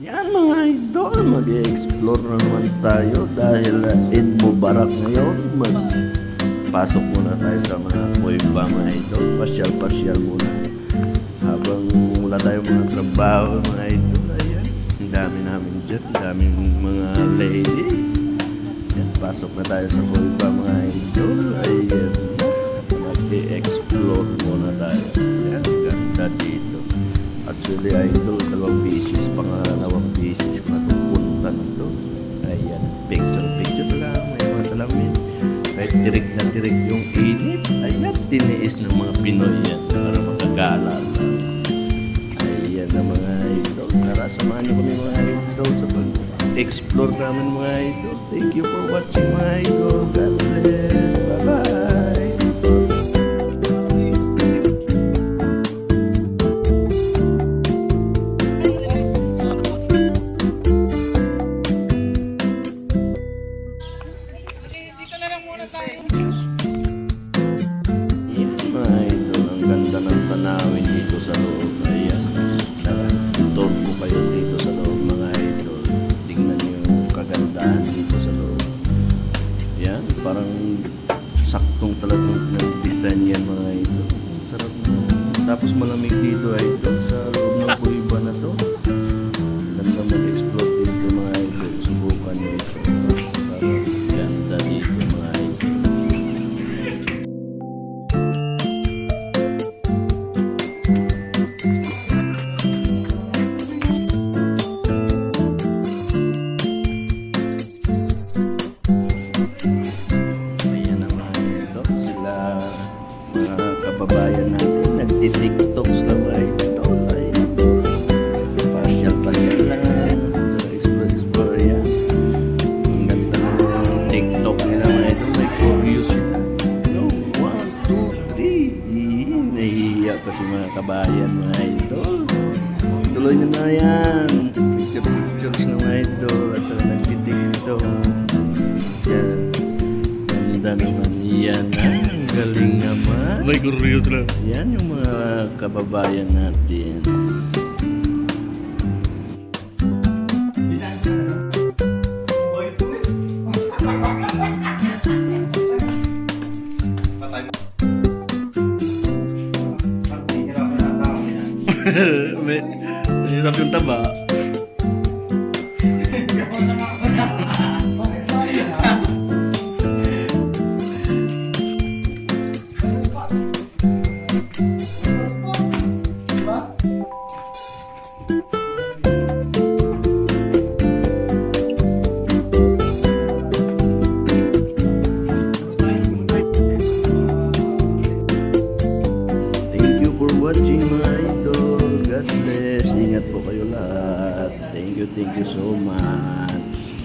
Yan mga idol, mag-explore naman tayo dahil Eid Mubarak ngayon. Magpasok muna tayo sa mga kuweba mga idol. Pasyal-pasyal muna. Habang wala tayong mga trabaho mga idol. Ayan, ang dami namin dyan. Ang daming mga ladies. Ayan, pasok na tayo sa kuweba mga idol. Ayan, mag-explore muna tayo. Ayan, ganda dito. Actually, idol, dalawang beses, pangalawang beses ko natupunta na to. Ayan, picture lang, may mga salamin. Kahit tirik na tirik yung init, ayan, tiniis ng mga Pinoy yan para makagala lang. Ayan na mga idol, tara samahan niyo kami mga idol sa pag-explore namin mga idol. Thank you for watching mga idol. God bless. Bye-bye. Yan mga idol, ang ganda ng tanawin dito sa loob. Ayan, tour ko kayo dito sa loob mga idol. Tingnan niyo yung kagandahan dito sa loob. Yan, parang saktong talagang nag-design yan mga idol. Ang sarap na. Tapos malamig dito idol sa loob ng kuiba na to. Ganda mag-explore dito mga idol. Subukan nyo ito. Sarap, ganda dito mga idol. Mga kababayan natin nagti-tiktoks lang mga idol. Pasyal-pasyal lang sa explore yan. Ang ganda ng tiktok nila mga idol. May curious sila. No, 1, 2, 3. Nahihiya pa si mga kabayan mga idol. Tuloy nyo na yan. Pictures ng mga idol at saka nagti-tiktok. Yan. Ganda naman yan. Galing naman. May curious lang. Yan yung mga kababayan natin. May hirap yung taba. Thank you for watching mga idol. God bless. Ingat po kayo lahat. Thank you so much.